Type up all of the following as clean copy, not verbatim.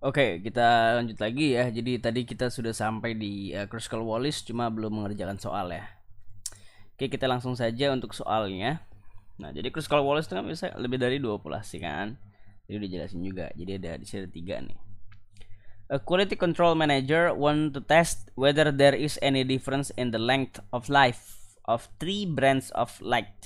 Oke, kita lanjut lagi ya. Jadi tadi kita sudah sampai di Kruskal Wallis, cuma belum mengerjakan soal ya. Oke, kita langsung saja untuk soalnya. Nah, jadi Kruskal Wallis itu kan bisa lebih dari dua populasi kan. Jadi udah jelasin juga. Jadi ada di sini ada tiga nih. A quality control manager want to test whether there is any difference in the length of life of three brands of light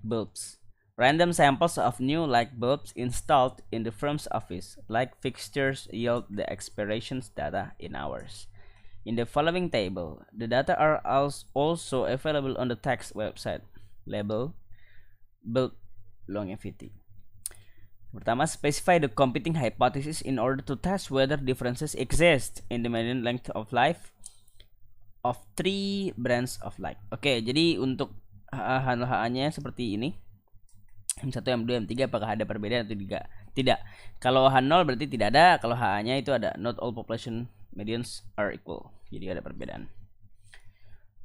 bulbs. Random samples of new light bulbs installed in the firm's office, like fixtures, yield the expiration data in hours. In the following table, the data are also available on the text website label bulb longevity. Pertama, specify the competing hypothesis in order to test whether differences exist in the median length of life of three brands of light. Oke, jadi untuk HA-nya seperti ini. M1, M2, M3 apakah ada perbedaan atau tidak? Tidak. Kalau H0 berarti tidak ada, kalau HA-nya itu ada. Not all population medians are equal. Jadi ada perbedaan.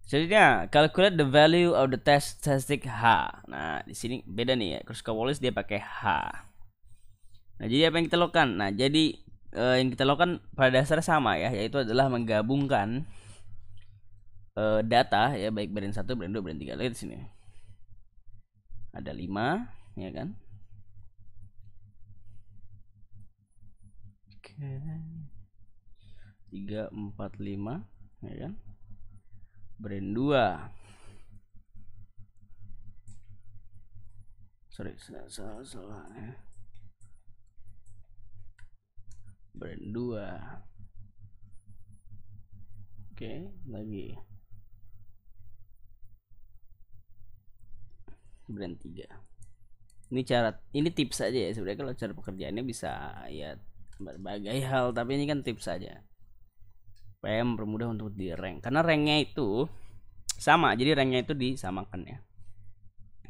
Selanjutnya, calculate the value of the test statistic H. Nah, di sini beda nih ya. Kruskal-Wallis dia pakai H. Nah, jadi apa yang kita lakukan? Nah, jadi yang kita lakukan pada dasarnya sama ya, yaitu adalah menggabungkan data ya, baik brand 1, brand 2, brand 3. Lihat di sini. Ada 5, ya kan? Oke. 3, 4, 5, ya kan? Brand 2. Sorry, salah ya. Brand 2. Oke, lagi. Brand 3. Ini tips aja ya, sebenarnya kalau cara pekerjaannya bisa ya berbagai hal, tapi ini kan tips saja. supaya mempermudah untuk di rank, karena ranknya itu sama, jadi ranknya itu disamakan ya.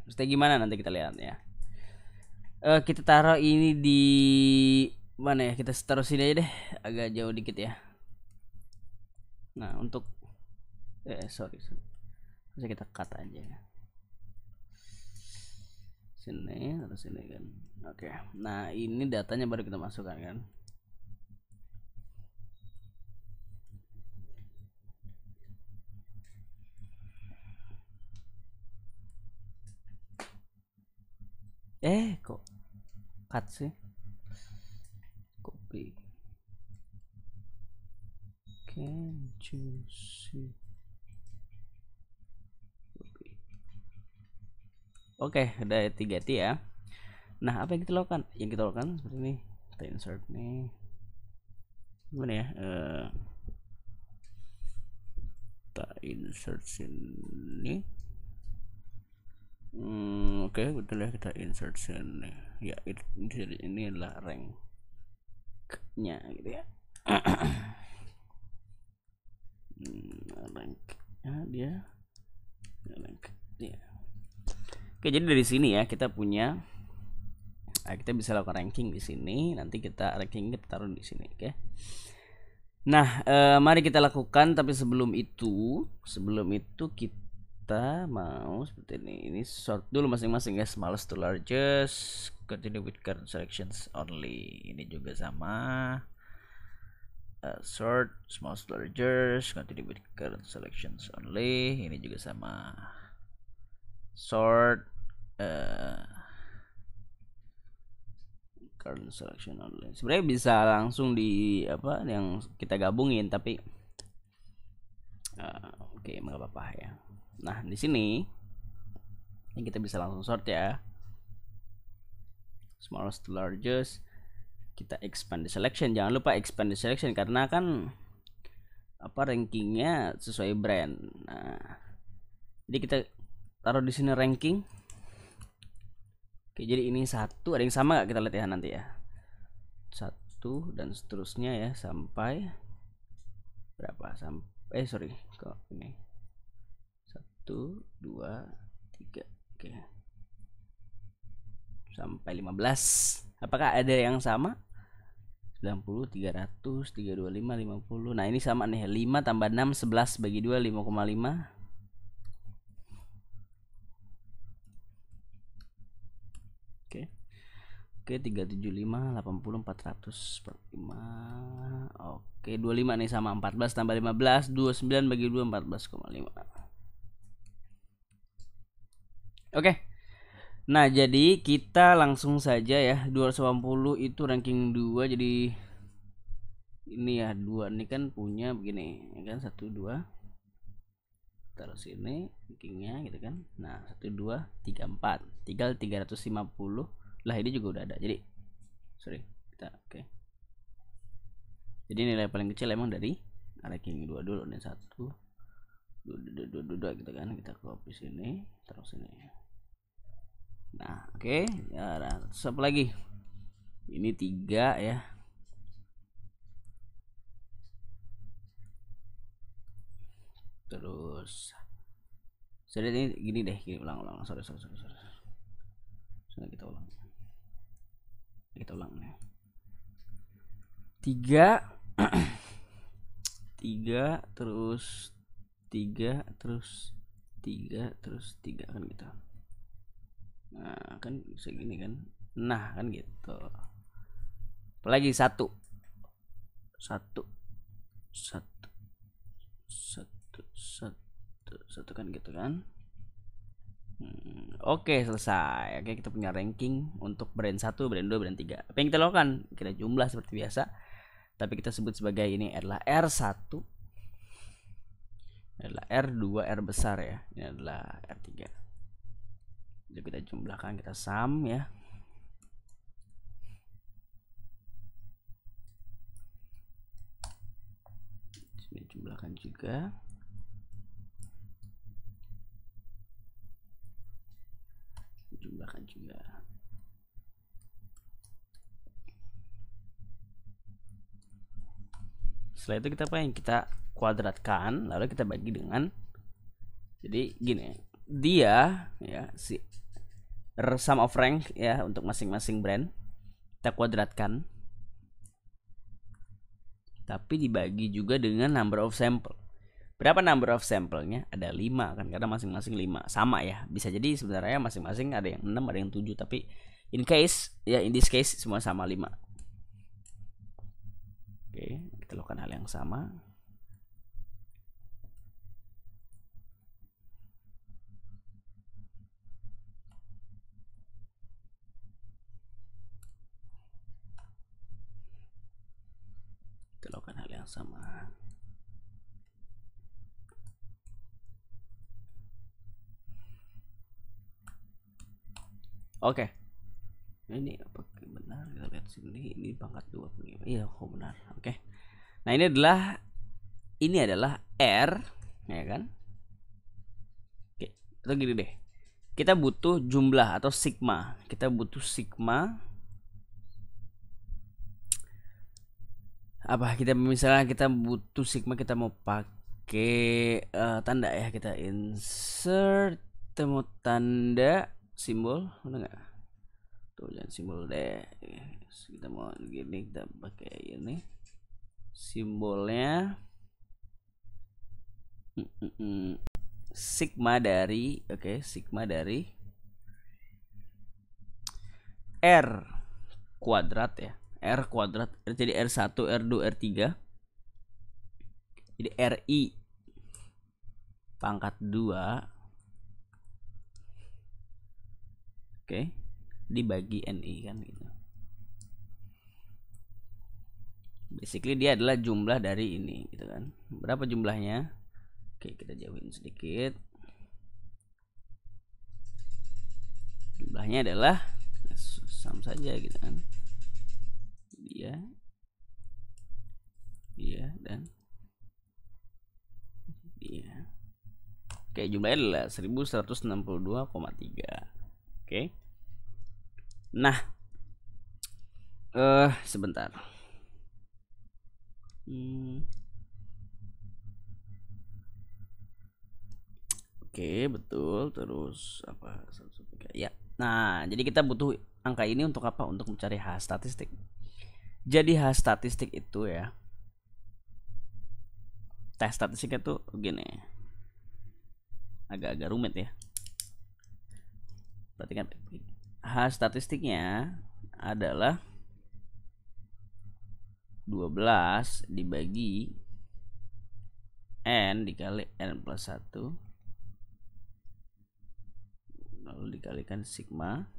Maksudnya gimana nanti kita lihat ya. Kita taruh ini di mana ya, kita taruh sini aja deh, agak jauh dikit ya. Nah untuk sorry bisa kita cut aja ya. Sini atau sini kan. Oke, nah ini datanya baru kita masukkan kan. Kok cut sih, copy, can you see, copy. Oke, udah 3T ya. Nah, apa yang kita lakukan? Yang kita lakukan seperti ini. Kita insert nih. Gimana ya? Kita insert sini. Oke, betul ya, kita insert sini. Ya, ini adalah ranknya gitu ya. Ranknya dia. Rank dia. Oke, jadi dari sini ya kita punya, kita bisa lakukan ranking di sini. Nanti kita ranking kita taruh di sini, oke. Nah, mari kita lakukan. Tapi sebelum itu kita mau seperti ini. Ini sort dulu masing-masing ya, smallest to largest. Continue with current selections only. Ini juga sama. Sort smallest to largest. Continue with current selections only. Ini juga sama. Sort current selection only. Sebenarnya bisa langsung di apa yang kita gabungin, tapi oke, nggak apa-apa ya. Nah, di sini ini kita bisa langsung sort ya. Smallest to largest. Kita expand the selection. Jangan lupa expand the selection karena kan rankingnya sesuai brand. Nah, jadi kita taruh di sini ranking. Oke, jadi ini satu, ada yang sama gak kita lihat ya nanti ya. 1 dan seterusnya ya sampai berapa? Sampai sorry, kok ini 1, 2, 3. Oke. Sampai 15. Apakah ada yang sama? 90, 300, 325, 50. Nah, ini sama nih. 5 tambah 6, 11 bagi 2, 5,5. Oke, 375, 80, 400 per 5. Oke, 25 nih sama 14 tambah 15, 29 bagi 2, 14,5. Oke. Nah, jadi kita langsung saja ya. 280 itu ranking 2, jadi ini ya 2 ini kan punya begini, ya kan 1 2. Taruh sini rankingnya gitu kan. Nah, 1 2 3 4. Tinggal 350. Lah ini juga udah ada. Jadi sorry, kita oke. Jadi nilai paling kecil emang dari ranking 2 dulu nih, 1 2 gitu kan. Kita copy sini, taruh sini. Nah, oke. Ya, terus apa lagi? Ini 3 ya. Terus sudah ini gini deh, gini ulang. Sorry. Sudah kita ulang nih. 3 3 terus 3 terus 3 terus 3 kan gitu. Nah, kan bisa gini kan. Nah, kan gitu. Apalagi 1 kan gitu kan. Oke, selesai. Oke, kita punya ranking untuk brand 1, brand 2, brand 3. Apa yang kita lakukan? Kita jumlah seperti biasa. Tapi kita sebut sebagai ini adalah R1, adalah R2, R besar ya. Ini adalah R3. Jadi kita jumlahkan, kita sum ya. Sini jumlahkan juga. Jumlahkan juga. Setelah itu kita apa yang kita kuadratkan, lalu kita bagi dengan, jadi gini, dia ya si sum of rank ya untuk masing-masing brand kita kuadratkan, tapi dibagi juga dengan number of sample. Berapa number of sampelnya? Ada 5 kan, karena masing-masing 5 sama ya. Bisa jadi sebenarnya masing-masing ada yang 6, ada yang 7, tapi in this case semua sama 5. Oke, kita lakukan hal yang sama. Kita lakukan hal yang sama. Oke. Ini apa benar? Kita lihat sini, ini pangkat 2. Iya, kok benar. Oke. Nah, ini adalah R, ya kan? Oke, atau gini deh. Kita butuh jumlah atau sigma. Kita butuh sigma. Apa kita misalnya kita butuh sigma, kita mau pakai tanda ya, kita insert temu tanda simbol, udah nggak? Tuh jangan simbol deh. Kita mau gini, kita pakai ini simbolnya sigma dari sigma dari R kuadrat ya. R kuadrat jadi R1, R2, R3. Jadi RI pangkat 2 dibagi NI kan gitu. Basically dia adalah jumlah dari ini gitu kan. Berapa jumlahnya? Oke, kita jauhin sedikit. Jumlahnya adalah sum saja gitu kan. Dia dan dia. Oke, jumlahnya adalah 1162,3. Oke. Nah, sebentar. Oke, betul. Terus apa? Ya. Nah, jadi kita butuh angka ini untuk apa? Untuk mencari H statistik. Jadi H statistik itu ya, tes statistiknya tuh gini, agak-agak rumit ya. Perhatikan, H statistiknya adalah 12 dibagi N dikali N plus 1 lalu dikalikan sigma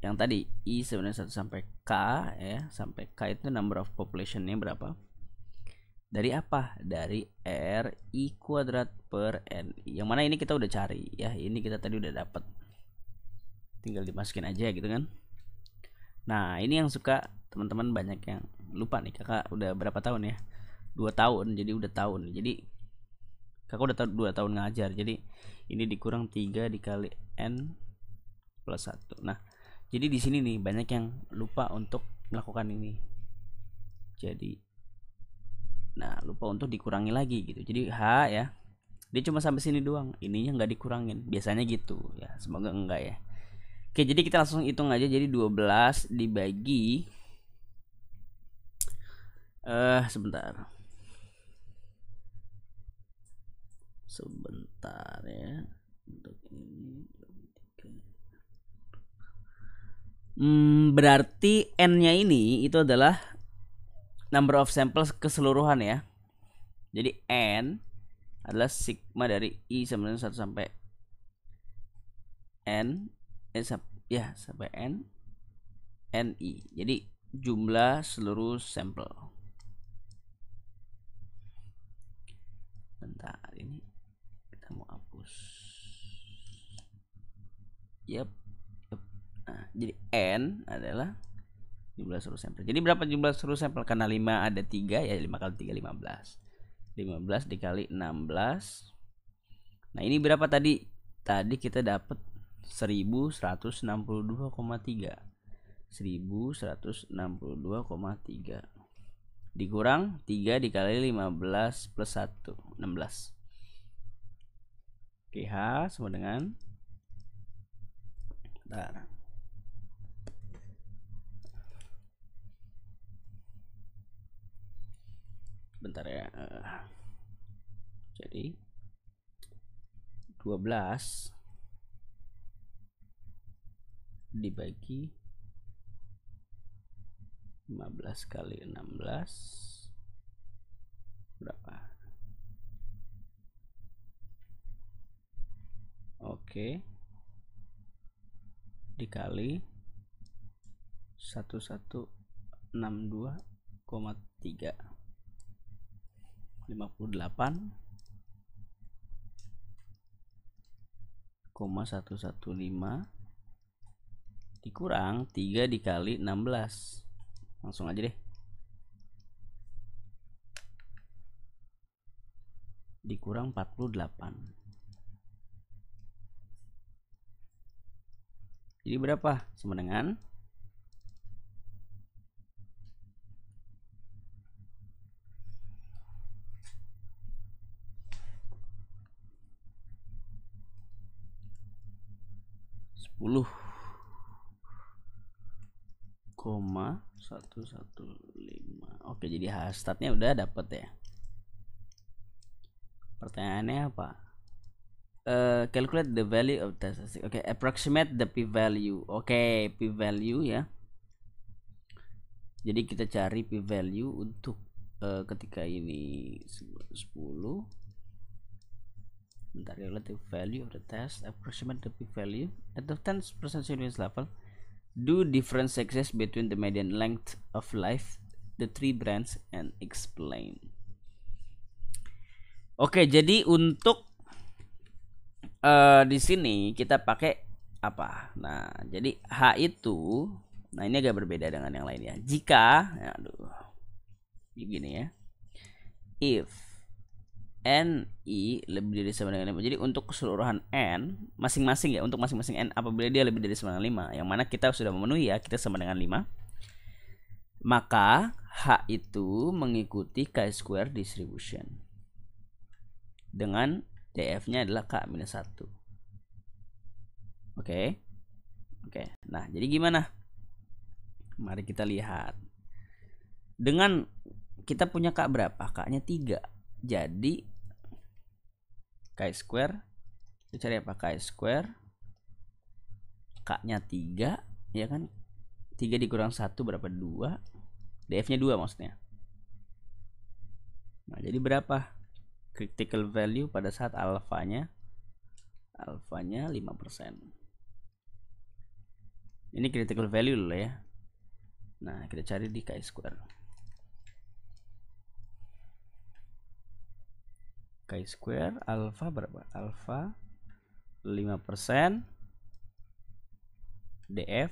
yang tadi I sebenarnya 1 sampai K ya, sampai K itu number of populationnya berapa, dari apa, dari RI kuadrat per NI, yang mana ini kita udah cari ya, ini kita tadi udah dapat, tinggal dimasukin aja gitu kan. Nah ini yang suka teman-teman banyak yang lupa nih, kakak udah berapa tahun ya, 2 tahun, jadi udah tahun, jadi kakak udah 2 tahun ngajar, jadi ini dikurang 3 dikali N plus 1. Nah jadi di sini nih banyak yang lupa untuk melakukan ini, jadi nah lupa untuk dikurangi lagi gitu, jadi H ya dia cuma sampai sini doang, ininya nggak dikurangin, biasanya gitu ya, semoga enggak ya. Oke, jadi kita langsung hitung aja, jadi 12 dibagi sebentar ya untuk ini. Berarti N-nya ini itu adalah number of samples keseluruhan ya. Jadi N adalah sigma dari I sebenarnya 1 sampai N sampai N NI. Jadi jumlah seluruh sampel. Bentar, ini kita mau hapus. Yep. Nah, jadi N adalah jumlah seluruh sampel. Jadi berapa jumlah seluruh sampel? Karena 5 ada 3 ya, 5 kali 3 15. 15 dikali 16. Nah, ini berapa tadi? Tadi kita dapat 1162,3. 1162,3 dikurang 3 dikali 15 plus 1 16. Oke, H sama dengan bentar ya, jadi 12 dibagi 15 kali 16 berapa? Oke, dikali 1162,3 58,115 dikurang 3 dikali 16, langsung aja deh, dikurang 48. Jadi berapa? Sama dengan 10,115. Oke, jadi hastatnya udah dapet ya. Pertanyaannya apa? Calculate the value of the statistic. Oke, approximate the p-value. Oke, p-value ya. Jadi kita cari p-value untuk ketika ini 10. Bentar, relative value of the test. Approximate the p-value at the 10% confidence level. Do different sexes between the median length of life, the three brands, and explain. Oke, jadi untuk di sini kita pakai apa? Nah, jadi H itu, nah ini agak berbeda dengan yang lainnya. Jika, begini ya, if NI lebih dari sama dengan 5. Jadi untuk keseluruhan N masing-masing ya, untuk masing-masing N apabila dia lebih dari sama dengan 5, yang mana kita sudah memenuhi ya, kita sama dengan 5, maka H itu mengikuti chi-square distribution dengan DF-nya adalah K-1. Oke. Nah, jadi gimana? Mari kita lihat. Dengan kita punya K berapa? K-nya 3. Jadi chi-square, kita cari apa? Chi-square K-nya 3 ya kan? 3 dikurang 1 berapa? 2. DF nya 2 maksudnya. Nah jadi berapa critical value pada saat alfanya 5%. Ini critical value loh ya. Nah kita cari di chi-square. Chi-square alfa berapa? Alfa 5%, DF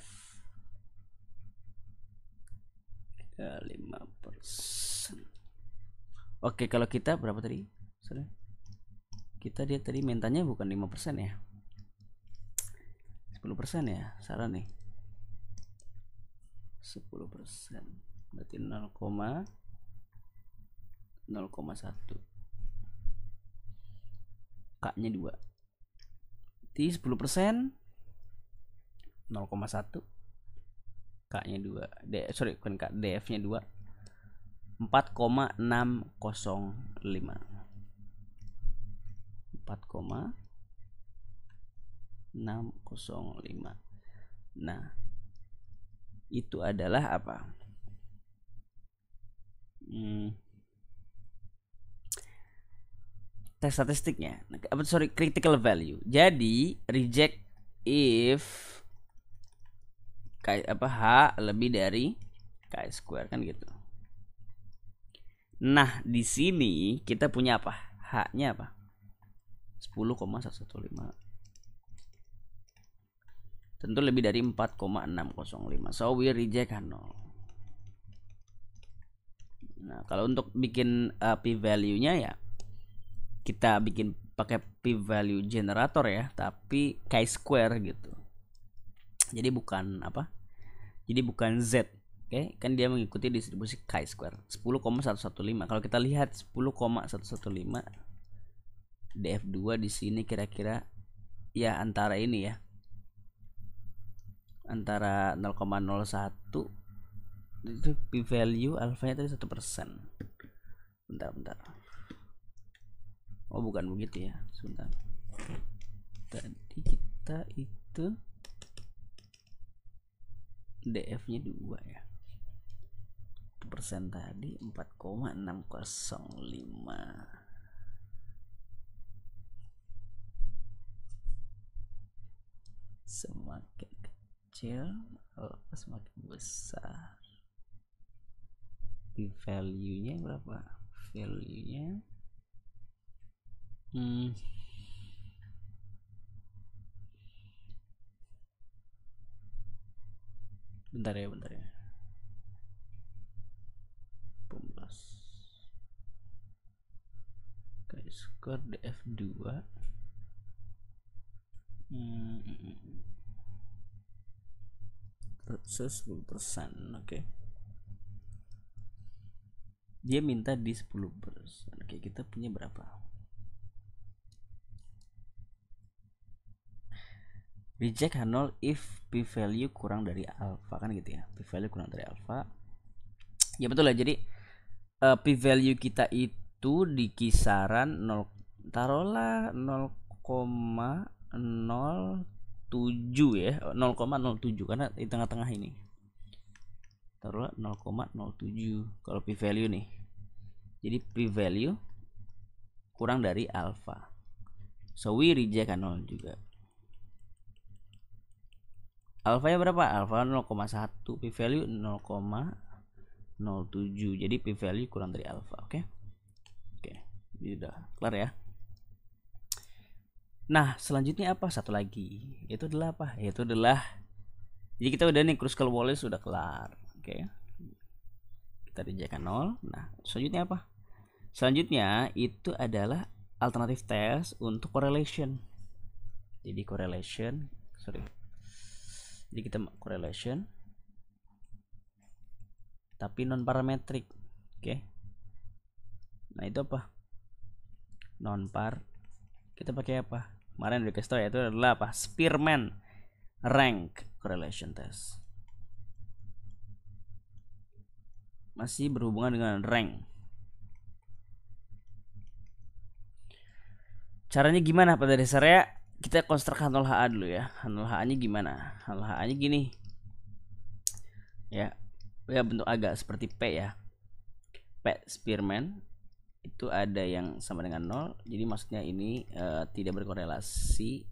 5%. Oke, kalau kita berapa tadi? Kita dia tadi mintanya bukan 5% ya, 10% ya, salah nih. 10% berarti 0,1. K-nya 2. Jadi 10% 0,1. K-nya 2. Bukan K, DF-nya 2. 4,605. 4,605. Nah, itu adalah apa? Tes statistiknya. Critical value. Jadi reject if H lebih dari chi-square kan gitu. Nah, di sini kita punya apa? H-nya apa? 10,115. Tentu lebih dari 4,605. So we reject 0. Nah, kalau untuk bikin p-value-nya ya kita bikin pakai p-value generator ya, tapi chi-square gitu. Jadi bukan apa? Jadi bukan Z. Oke, kan dia mengikuti distribusi chi-square 10,115. Kalau kita lihat 10,115 DF2 di sini kira-kira ya antara ini ya. Antara 0,01 itu p-value alfanya tadi 1%. Bentar. Oh, bukan begitu ya. Sebentar. Tadi kita itu DF-nya 2 ya. Persen tadi 4,605. Semakin kecil semakin besar. P-value-nya berapa? Value-nya bentar ya 15 chi-square DF2 10%. Oke. Dia minta di 10%. Oke, kita punya berapa? Reject 0 if p-value kurang dari alpha kan gitu ya. P-value kurang dari alpha. Ya betul lah. Jadi p-value kita itu di kisaran 0, taruhlah 0,07 ya. 0,07 karena di tengah-tengah ini. Taruhlah 0,07 kalau p-value nih. Jadi p-value kurang dari alpha. So we reject 0 juga. Alfanya berapa? Alfa 0,1, p-value 0,07. Jadi p-value kurang dari alfa, oke? Oke, ini udah kelar ya. Nah, selanjutnya apa? Satu lagi. Itu adalah apa? Itu adalah jadi kita udah nih Kruskal-Wallis sudah kelar, oke? Kita reject 0. Nah, selanjutnya apa? Selanjutnya itu adalah alternatif tes untuk correlation. Jadi correlation, jadi kita correlation tapi non parametrik. Oke. Nah, itu apa? Non par. Kita pakai apa? Kemarin udah kasih tau ya, itu adalah apa? Spearman rank correlation test. Masih berhubungan dengan rank. Caranya gimana? Pada dasarnya kita konstruk H0HA dulu ya. H0HA nya gimana? H0HA nya gini. ya. Ya bentuk agak seperti P ya. P Spearman itu ada yang sama dengan 0. Jadi maksudnya ini tidak berkorelasi.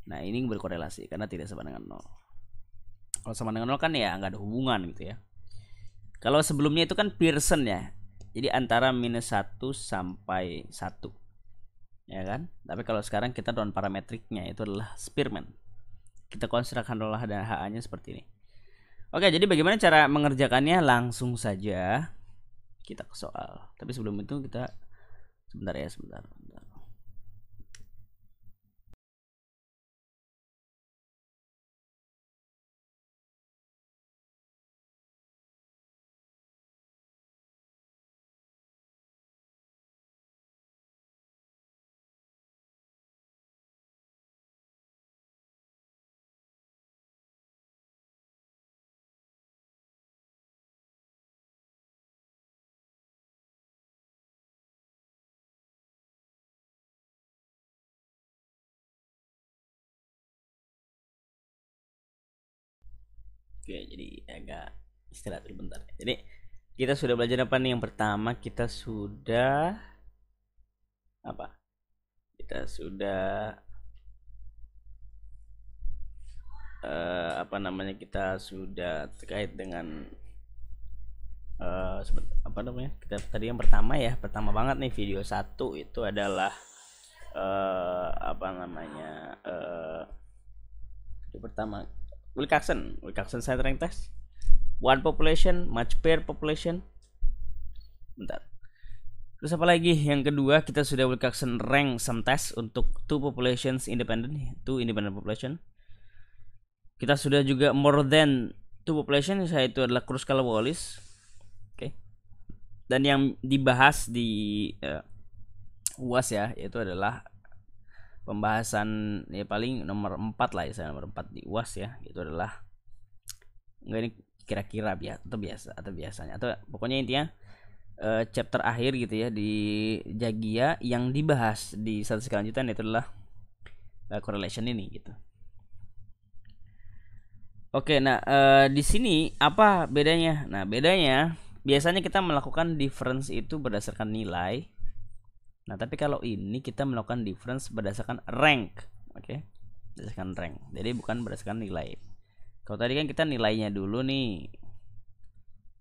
Nah, ini berkorelasi karena tidak sama dengan 0. Kalau sama dengan 0 kan ya nggak ada hubungan gitu ya. Kalau sebelumnya itu kan Pearson ya. Jadi antara -1 sampai 1. Ya kan? Tapi kalau sekarang kita non parametriknya itu adalah Spearman. Kita konstruksikan dan HA-nya seperti ini. Oke, jadi bagaimana cara mengerjakannya? Langsung saja kita ke soal. Tapi sebelum itu kita sebentar. Oke, jadi agak istirahat dulu bentar. Jadi kita sudah belajar apa nih? Yang pertama kita sudah apa? Kita sudah apa namanya? Kita sudah terkait dengan apa namanya? Kita tadi yang pertama ya, pertama banget nih video 1 itu adalah apa namanya? Yang pertama Wilcoxon centering test. One population, much pair population. Bentar. Terus apa lagi? Yang kedua kita sudah Wilcoxon rank some test untuk two populations independent, two independent population. Kita sudah juga more than two population, yaitu adalah Kruskal-Wallis. Oke. Dan yang dibahas di UAS ya, yaitu adalah pembahasan ya paling nomor 4 lah ya, nomor 4 di UAS ya, itu adalah enggak ini kira-kira biasa atau biasanya atau pokoknya intinya chapter akhir gitu ya di Jagia yang dibahas di statistika lanjutan itu adalah correlation ini gitu. Oke, nah di sini apa bedanya? Nah, bedanya biasanya kita melakukan difference itu berdasarkan nilai. Nah, tapi kalau ini kita melakukan difference berdasarkan rank. Oke. Berdasarkan rank. Jadi bukan berdasarkan nilai. Kalau tadi kan kita nilainya dulu nih.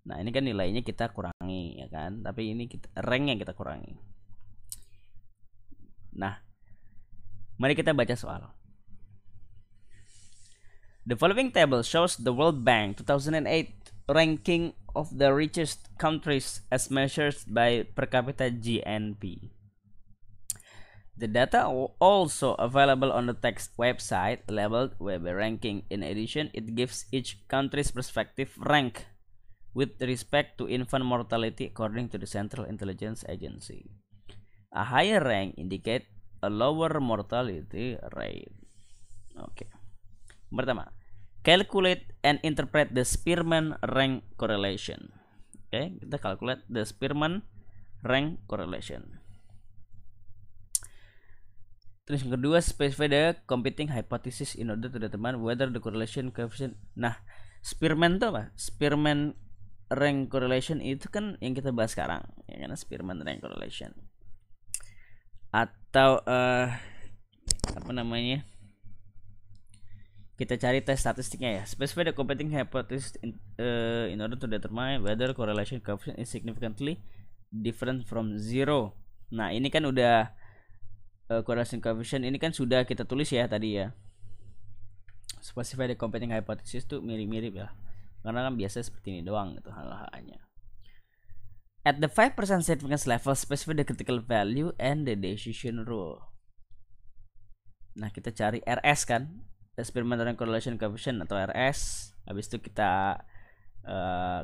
Nah, ini kan nilainya kita kurangi ya kan? Tapi ini kita ranknya kita kurangi. Nah, mari kita baca soal. The following table shows the World Bank 2008 ranking of the richest countries as measured by per capita GNP. The data are also available on the text website labeled Web Ranking. In addition, it gives each country's respective rank with respect to infant mortality according to the Central Intelligence Agency. A higher rank indicates a lower mortality rate. Oke. Pertama, calculate and interpret the Spearman rank correlation. Oke, kita calculate the Spearman rank correlation. Terus yang kedua, specify the competing hypothesis in order to determine whether the correlation coefficient. Nah, Spearman itu apa? Spearman rank correlation itu kan yang kita bahas sekarang, ya kan? Spearman rank correlation. Atau apa namanya? Kita cari tes statistiknya ya. Specify the competing hypothesis in order to determine whether correlation coefficient is significantly different from zero. Nah, ini kan udah correlation coefficient ini kan sudah kita tulis ya tadi ya. Specify the competing hypothesis tuh mirip-mirip ya. Karena kan biasa seperti ini doang gitu hal-halnya. At the 5% significance level, specify the critical value and the decision rule. Nah, kita cari RS kan, Spearman rank correlation coefficient atau RS. Habis itu kita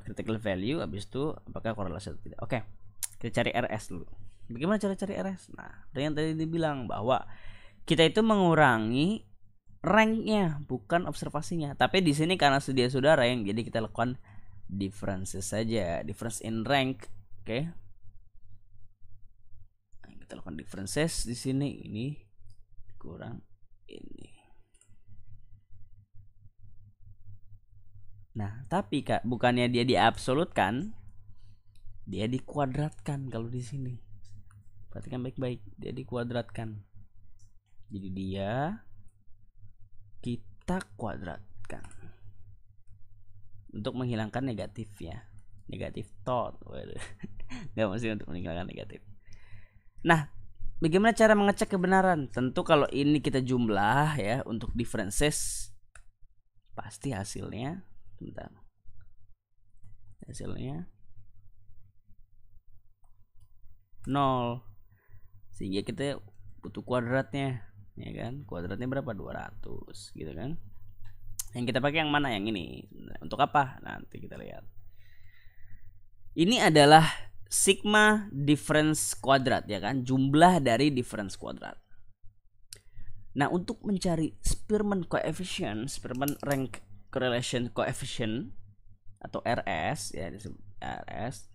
critical value, habis itu apakah korelasi atau tidak. Oke. Kita cari RS dulu. Bagaimana cara cari RS? Nah, yang tadi dibilang bahwa kita itu mengurangi ranknya, bukan observasinya. Tapi di sini karena dia sudah rank, jadi kita lakukan differences saja, difference in rank. Oke. Nah, kita lakukan differences di sini, ini kurang ini. Nah, tapi Kak, bukannya dia diabsolutkan, dia dikuadratkan kalau di sini. Perhatikan baik-baik, dia dikuadratkan. Jadi dia kita kuadratkan untuk menghilangkan negatifnya. Negatif thought. Nggak mesti untuk menghilangkan negatif. Nah, bagaimana cara mengecek kebenaran? Tentu kalau ini kita jumlah ya untuk differences, pasti hasilnya, bentar, hasilnya 0. Sehingga kita butuh kuadratnya, ya kan? Kuadratnya berapa? 200 gitu kan. Yang kita pakai yang mana? Yang ini. Untuk apa? Nanti kita lihat. Ini adalah sigma difference kuadrat, ya kan? Jumlah dari difference kuadrat. Nah, untuk mencari Spearman coefficient, Spearman rank correlation coefficient atau RS ya, disebut RS,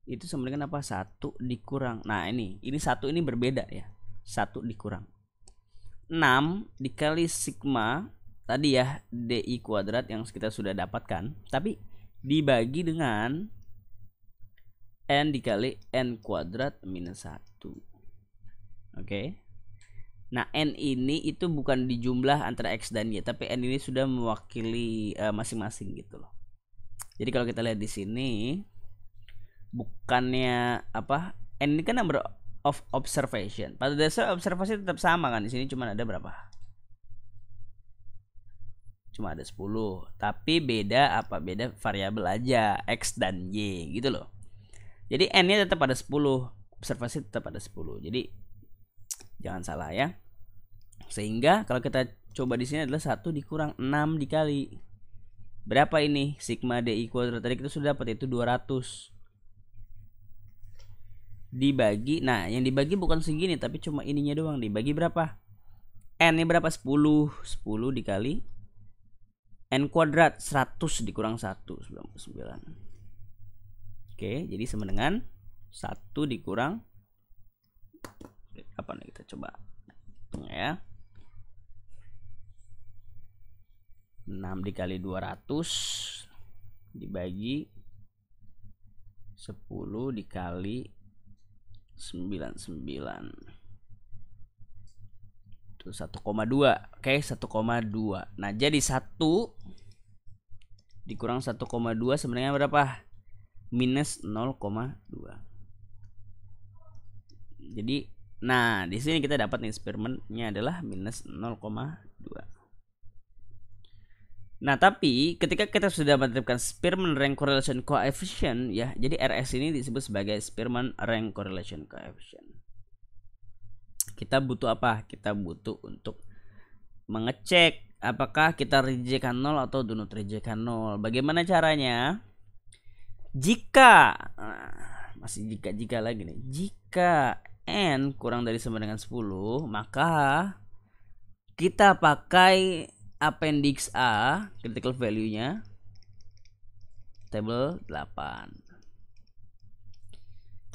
itu sama dengan apa? 1 dikurang. Nah, ini 1 ini berbeda ya. 1 dikurang 6 dikali sigma tadi ya, DI kuadrat yang kita sudah dapatkan, tapi dibagi dengan N dikali N kuadrat minus 1. Oke. Nah, N ini itu bukan di jumlah antara X dan Y, tapi N ini sudah mewakili masing-masing gitu loh. Jadi kalau kita lihat di sini, bukannya apa, N ini kan number of observation. Pada dasar observasi tetap sama kan, di sini cuma ada berapa? Cuma ada 10. Tapi beda apa? Beda variabel aja, X dan Y gitu loh. Jadi N-nya tetap ada 10, observasi tetap ada 10. Jadi jangan salah ya. Sehingga kalau kita coba di sini adalah 1 dikurang 6 dikali berapa ini? Sigma DI kuadrat tadi kita sudah dapat, itu 200. Dibagi, nah yang dibagi bukan segini tapi cuma ininya doang, dibagi berapa? N nya berapa? 10 dikali N kuadrat, 100 dikurang 1, 99. Oke, jadi sama dengan 1 dikurang apa nih, kita coba ya, 6 dikali 200 dibagi 10 dikali 99 itu 1,2. Oke, 1,2. Nah, jadi 1 dikurang 1,2 sebenarnya berapa? Minus 0,2. Jadi, nah di sini kita dapat nih Spearman-nya adalah minus 0,2. Nah, tapi ketika kita sudah menerapkan Spearman rank correlation coefficient ya, jadi RS ini disebut sebagai Spearman rank correlation coefficient. Kita butuh apa? Kita butuh untuk mengecek apakah kita rejectkan 0 atau do not rejectkan 0. Bagaimana caranya? Jika masih jika lagi nih. Jika N kurang dari sama dengan 10, maka kita pakai appendix A, critical value-nya table 8.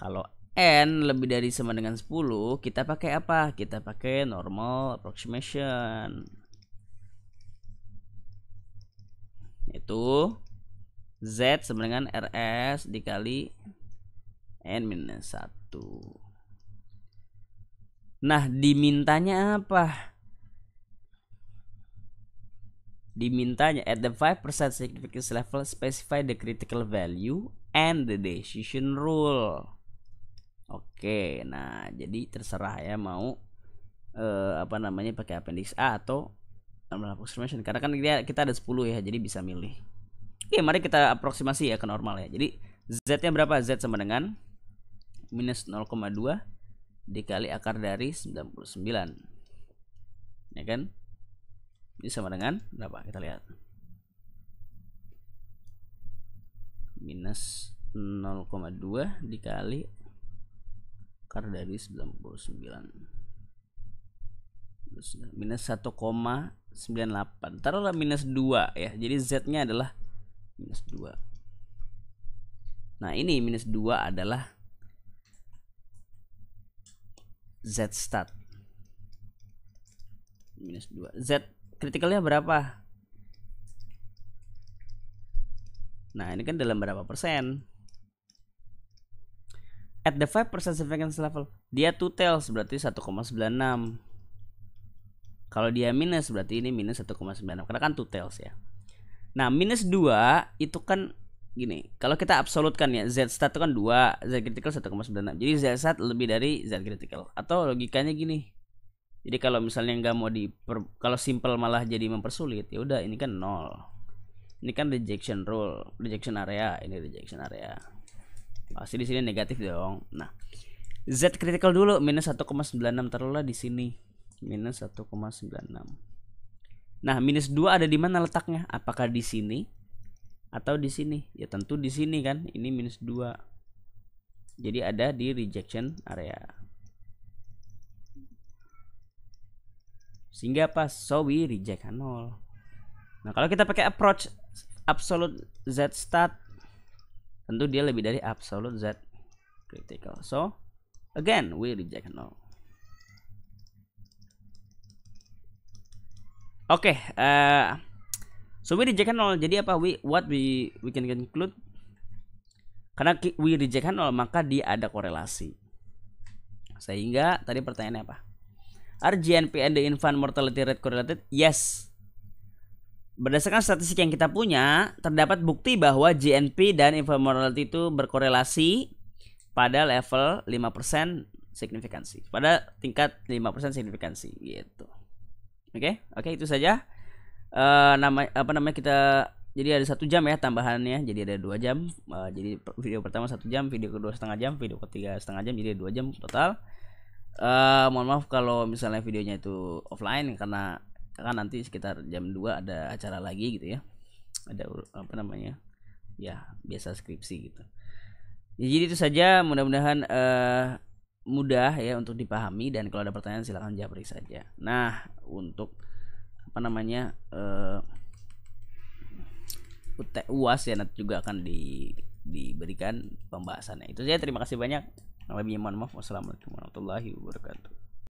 Kalau N lebih dari sama dengan 10, kita pakai apa? Kita pakai normal approximation. Itu Z sama dengan RS dikali N minus 1. Nah, dimintanya apa? Dimintanya at the 5% significance level specify the critical value and the decision rule. Oke, nah jadi terserah ya mau apa namanya, pakai appendix A atau normal approximation, karena kan kita ada 10 ya, jadi bisa milih. Oke, mari kita aproksimasi ya ke normal ya. Jadi Z nya berapa? Z sama dengan minus 0,2 dikali akar dari 99, ya kan? Ini sama dengan berapa? Kita lihat. Minus 0,2 dikali akar dari 99. Minus 1,98. Taruhlah minus 2 ya. Jadi Z-nya adalah minus 2. Nah, ini minus 2 adalah Z start. Minus 2. Z kritikalnya berapa? Nah, ini kan dalam berapa persen? At the 5% significance level, dia two tails berarti 1,96. Kalau dia minus berarti ini minus 1,96 karena kan two tails ya. Nah, minus 2 itu kan gini, kalau kita absolutkan ya, Z stat itu kan 2, Z critical 1,96. Jadi Z stat lebih dari Z critical. Atau logikanya gini. Jadi kalau misalnya nggak mau kalau simple malah jadi mempersulit, ya udah ini kan 0. Ini kan rejection rule, rejection area, ini rejection area. Pasti di sini negatif dong. Nah, Z critical dulu minus 1,96, taruhlah di sini. Minus 1,96. Nah, minus 2 ada di mana letaknya? Apakah di sini atau di sini? Ya tentu di sini kan. Ini minus 2. Jadi ada di rejection area. Sehingga pas so we reject 0. Nah, kalau kita pakai approach absolute Z stat, tentu dia lebih dari absolute Z critical. So again we reject 0. Oke, so we reject 0. Jadi apa? We can conclude, karena we reject 0 maka dia ada korelasi. Sehingga tadi pertanyaannya apa? Are GNP and the infant mortality rate correlated? Yes. Berdasarkan statistik yang kita punya, terdapat bukti bahwa GNP dan infant mortality itu berkorelasi pada level 5% signifikansi. Pada tingkat 5% signifikansi gitu. Oke, itu saja. Kita jadi ada 1 jam ya tambahannya, jadi ada 2 jam. Jadi video pertama 1 jam, video kedua setengah jam, video ketiga setengah jam, jadi 2 jam total. Mohon maaf kalau misalnya videonya itu offline karena kan nanti sekitar jam 2 ada acara lagi gitu ya. Ada ya biasa skripsi gitu. Jadi itu saja, mudah-mudahan mudah ya untuk dipahami, dan kalau ada pertanyaan silahkan japri saja. Nah, untuk UAS ya nanti juga akan diberikan pembahasannya. Itu saja, terima kasih banyak. Lebihnya mohon maaf. Wassalamualaikum warahmatullahi wabarakatuh.